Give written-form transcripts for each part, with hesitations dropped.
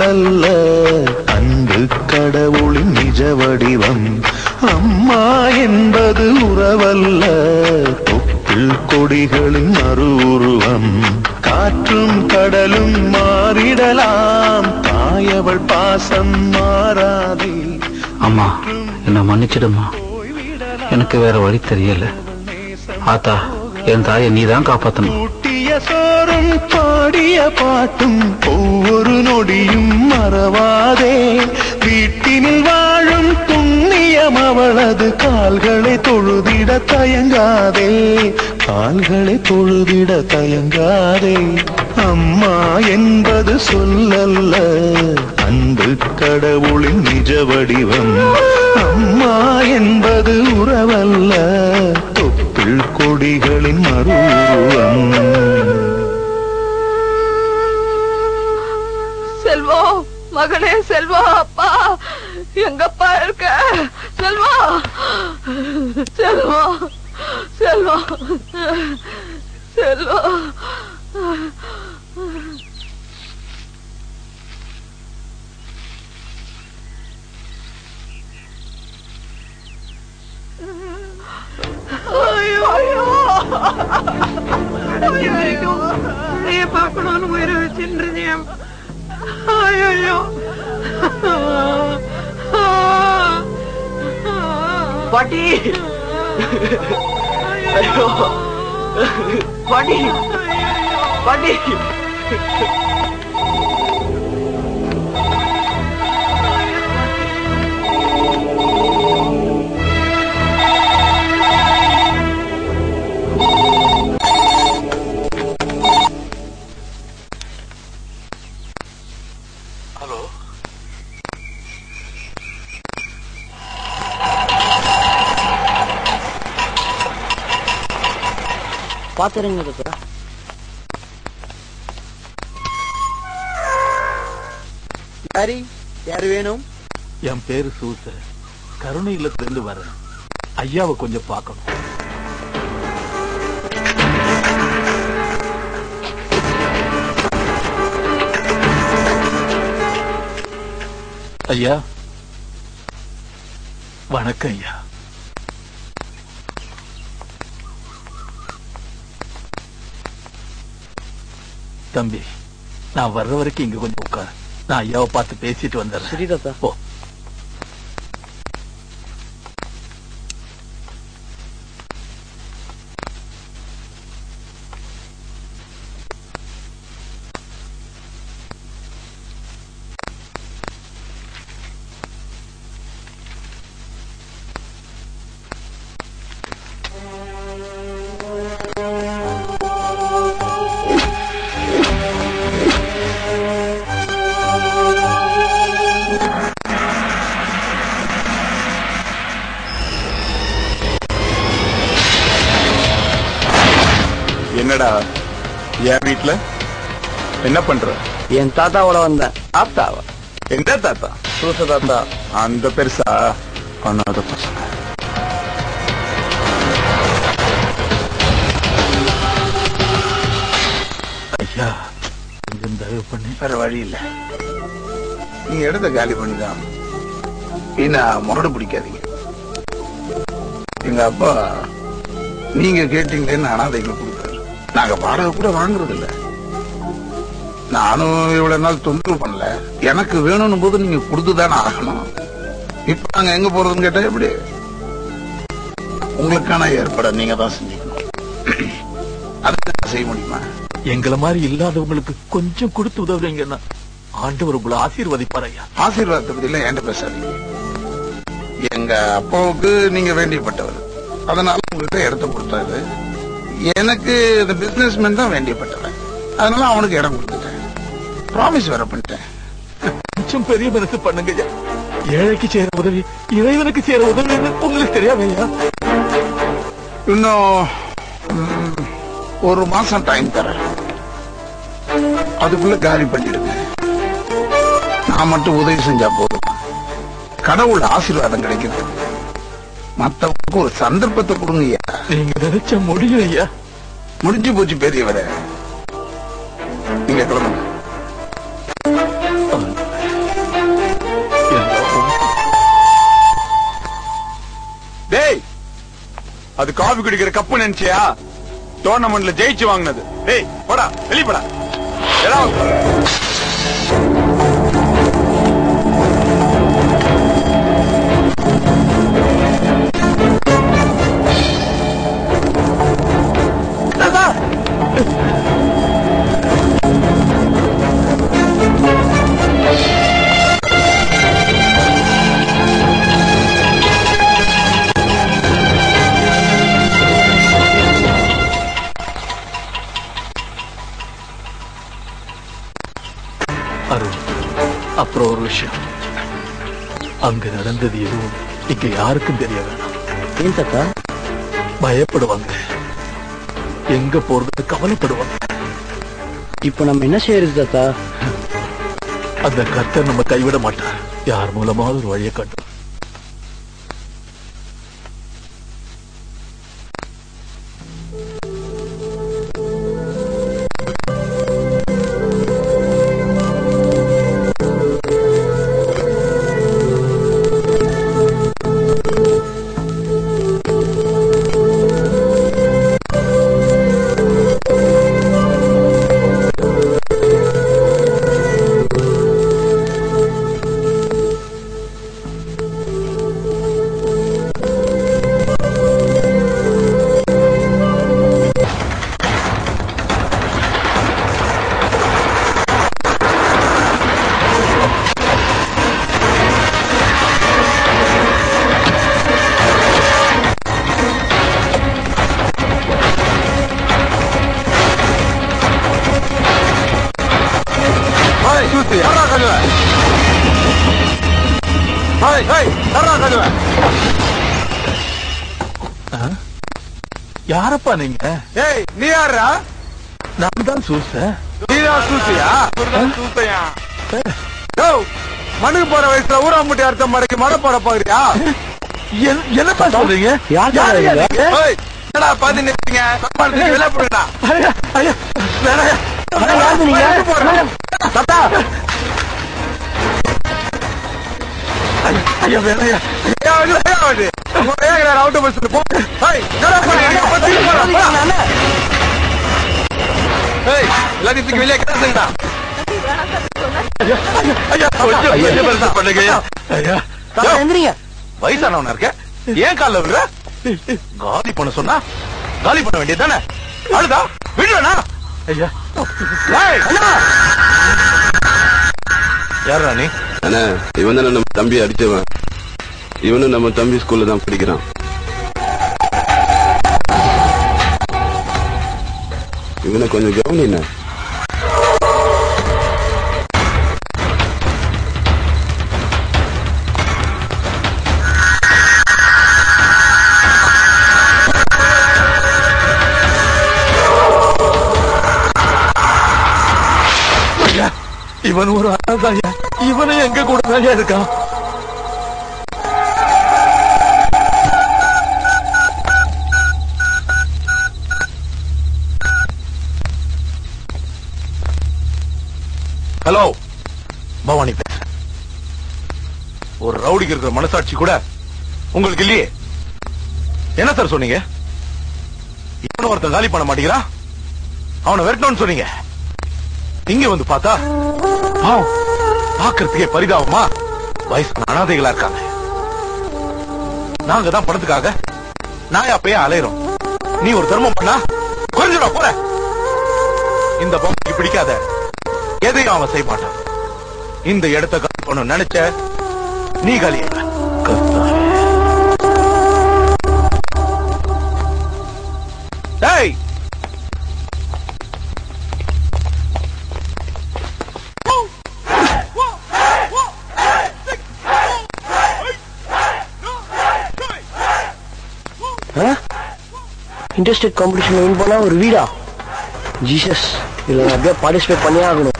அல்ல அன்பு கடவுளின் நிஜ வடிவம். அம்மா என்பது உறவல்ல தொப்புள் கொடிகளின் மறு உருவம். காற்றும் கடலும் மாறிடலாம் தாயவள் பாசம் மாறாதே. அம்மா என்ன மன்னிச்சிடுமா, எனக்கு வேற வழி தெரியல. ஆத்தா என் தாயை நீதான் காப்பாத்தணும். ஊட்டிய சோறும் பாடிய பாட்டும் ஒவ்வொரு நொடியும் மறவாதே. வீட்டினில் வாழும் புண்ணியம் அவளது கால்களை தொழுதிட தயங்காதே. கால்களை தொழுதிட தயங்காதே. அம்மா என்பது சொல்லல்ல அன்பு கடவுளின் நிஜ வடிவம். அம்மா என்பது உறவல்ல தொப்புள் கொடிகளின் மறு உருவம். செல்வா மகனே, செல்வா அப்பா எங்கப்பா இருக்க? செல்வா செல்வா செல்வா செல்வா. பார்க்கணும்னு உயிரை வச்சுருந்தேன். பாட்டி பாட்டி பாட்டி. பாத்துறீங்க. யாரு வேணும்? என் பேரு சூச, கருணை இல்லத்திலிருந்து வரேன். ஐயாவை கொஞ்சம் பார்க்கணும். ஐயா வணக்கம். ஐயா தம்பி, நான் வர்ற வரைக்கும் இங்க கொஞ்சம் உட்காரு. நான் ஐயாவை பார்த்து பேசிட்டு வந்துடுறேன். சரி தாத்தா. போ. என்னடா என் வீட்டுல என்ன பண்ற? என் தாத்தாவோட வந்தேன். தாத்தாவா? எந்த தாத்தா? சூச தாத்தா. அந்த பெருசா அனாத பசங்க. ஐயா கொஞ்சம் தயவு பண்ணி. வேற வழி இல்ல, நீங்க இடத்த காலி பண்ணிதான். என்ன முரடு பிடிக்காதீங்க. எங்க அப்பா நீங்க கேட்டீங்கன்னு அனாதைகளை கொடுத்தாரு. நாங்க வாடகை கூட வாங்குறது இல்ல. நானும் இவ்வளவு நாள் தொந்தரவு பண்ணல. எனக்கு வேணும்னு போது நீங்க கொடுத்துதானே ஆகணும். இப்ப நாங்க எங்க போறதுன்னு கேட்டா எப்படி? உங்களுக்கான ஏற்பாட நீங்க தான் செஞ்சுக்கணும். அதுக்கு செய்ய முடியுமா? எங்களை மாதிரி இல்லாதவங்களுக்கு கொஞ்சம் கொடுத்து உதவுறீங்கன்னா ஆண்டவர் உங்களை ஆசீர்வதிப்பார் ஐயா. ஆசீர்வாதத்தை பத்தி எல்லாம் என்கிட்ட பேசாதீங்க. எங்க அப்பாவுக்கு நீங்க வேண்டியப்பட்டவர், அதனால உங்ககிட்ட இடத்த கொடுத்தாரு. எனக்கு இந்த பிசினஸ்மேன் தான் வேண்டியப்பட்டவன், அதனால அவனுக்கு இடம் கொடுத்துட்டேன். ப்ராமிஸ் வேற பண்ணிட்டேன். கொஞ்சம் பெரிய மனசு பண்ணுங்க ஐயா. ஏழைக்கு சேர உதவி இறைவனுக்கு சேர உதவி உங்களுக்கு தெரியாமையா? இன்னும் ஒரு மாசம் டைம் தரேன். அதுக்குள்ள காலி பண்ணிடுங்க. நான் மட்டும் உதவி செஞ்சா போதும். கடவுள் ஆசீர்வாதம் கிடைக்குது. மத்தவங்களுக்கு ஒரு சந்தர்ப்பத்தை கொடுங்க ஐயா. நீங்க நினைச்ச முடியும் ஐயா. முடிஞ்சு போச்சு பெரியவரே. நீங்க கிளம்புங்க. அது காபி குடிக்கிற கப்பு நினைச்சியா? டோர்னமெண்ட்ல ஜெயிச்சு வாங்கினது. டேய் போடா, வெளிப்படா. அப்புறம் ஒரு விஷயம், அங்க நடந்தது எதுவும் இங்க யாருக்கும் தெரிய வேணாம். ஏன் தாத்தா? பயப்படுவாங்க, எங்க போறது கவலைப்படுவாங்க. இப்ப நம்ம என்ன செய்யறது தாத்தா? அந்த கர்த்தர் நம்ம கைவிட மாட்டார். யார் மூலமாவது ஒரு வழியை கண்டு. யாரப்பா நீங்க? ஏய் நீ யாரா? நான் தான் சூச. நீதான் சூசியா? சூசையா? மனுக்கு போற வயசுல ஊராம்பட்டி அர்த்தம் மடக்கி மழை போட போறியா? என்னப்பா சொல்றீங்க? என்னடா பாத்து நிறுத்தீங்க? வெளியே போடுடா. தாத்தா ஐயா வேலையா அவுட் பஸ் போ. எல்லாத்தையும் தூக்கி வெளியே கிடந்துங்கடா. வயசானவனா இருக்க, ஏன் கால விடுற? காலி பண்ண சொன்னா காலி பண்ண வேண்டியதானே? அழுதா விடுவேனா? ஐயா யாரா நீ? அண்ணா இவன் தானே நம்ம தம்பி அடிச்சவன். இவனும் நம்ம தம்பி ஸ்கூல்ல தான் படிக்கிறான். இவனை கொஞ்சம் கவனிண்ண. இவன் ஒரு அண்ணாதாயா, இவனை எங்க கூட தாயா இருக்கான். ஹலோ, பவானி பேசுறேன். ஒரு ரவுடிக்கு இருக்கிற மனசாட்சி கூட உங்களுக்கு இல்லையே. என்ன சார் சொன்னீங்க? இவனை ஒருத்தன் காலி பண்ண மாட்டேங்கிறான், அவனை விரட்டணும்னு சொன்னீங்க. இங்க வந்து பார்த்தா பாக்குறதுக்கே பரிதாபமா வயசான அனாதைகளா இருக்காங்க. நாங்க தான் பணத்துக்காக நாயா போய் அலையிறோம். நீ ஒரு தர்மம் பண்ணா குறைஞ்சிடும் போற. இந்த பொம்மைக்கு பிடிக்காத எதையும் அவன் செய்ய மாட்டான். இந்த இடத்தை காலி பண்ண நினைச்ச நீ காலி. டேய் இன்டர்ஸ்டேட் காம்படிஷன் வின் பண்ணா ஒரு வீடா? ஜீசஸ், இதுல அப்படியே பார்ட்டிசிபேட் பண்ணியே ஆகணும்.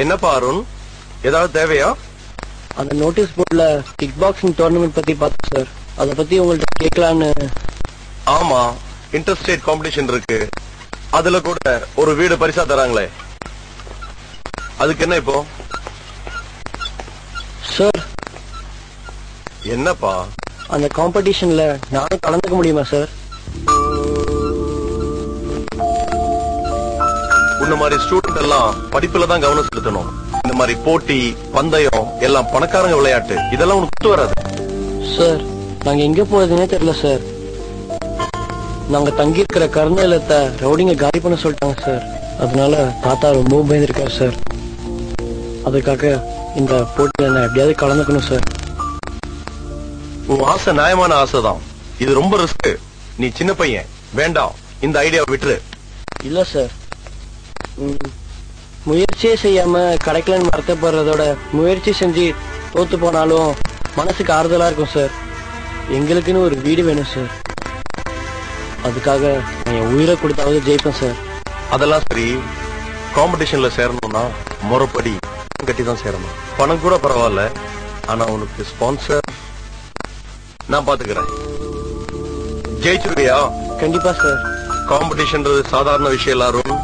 என்னப்பா அருண், ஏதாவது தேவையா? அந்த நோட்டீஸ் போர்ட்ல கிக் பாக்ஸிங் டோர்னமெண்ட் பத்தி பார்த்தேன் சார். அதை பத்தி உங்கள்ட்ட கேட்கலான்னு. ஆமா, இன்டர் ஸ்டேட் காம்படிஷன் இருக்கு. அதுல கூட ஒரு வீடு பரிசா தராங்களே, அதுக்கு என்ன இப்போ? சார் என்னப்பா? அந்த காம்படிஷன்ல நானும் கலந்துக்க முடியுமா சார்? உன்ன மாதிரி ஸ்டூடெண்ட் எல்லாம் படிப்புல தான் கவனம் செலுத்தணும். இந்த மாதிரி போட்டி பந்தயம் எல்லாம் பணக்காரங்க விளையாட்டு, இதெல்லாம் உனக்கு ஒத்து வராது. சார் நாங்க எங்க போறதுன்னே தெரியல சார். நாங்க தங்கி இருக்கிற கருணையிலத்தை ரவுடிங்க காலி பண்ண சொல்லிட்டாங்க சார். அதனால தாத்தா ரொம்ப பயந்துருக்காரு சார். அதுக்காக இந்த போட்டியில நான் எப்படியாவது கலந்துக்கணும் சார். உன் ஆசை நியாயமான ஆசைதான். இது ரொம்ப ரிஸ்க். நீ சின்ன பையன், வேண்டாம், இந்த ஐடியா விட்டுரு. இல்ல சார், முயற்சியே செய்யாம கிடைக்கலன்னு வருத்தப்படுறதோட முயற்சி செஞ்சு தோத்து போனாலும் மனசுக்கு ஆறுதலா இருக்கும் சார். எங்களுக்குன்னு ஒரு வீடு வேணும் சார். அதுக்காக நான் என் உயிரை கொடுத்தாவது ஜெயிப்பேன் சார். அதெல்லாம் சரி, காம்படிஷன்ல சேரணும்னா முறைப்படி கட்டி தான் சேரணும். பணம் கூட பரவாயில்ல, ஆனா உனக்கு ஸ்பான்சர் நான் பாத்துக்கிறேன். ஜெயிச்சிருவியா? கண்டிப்பா சார். காம்படிஷன்றது சாதாரண விஷயம். எல்லாரும்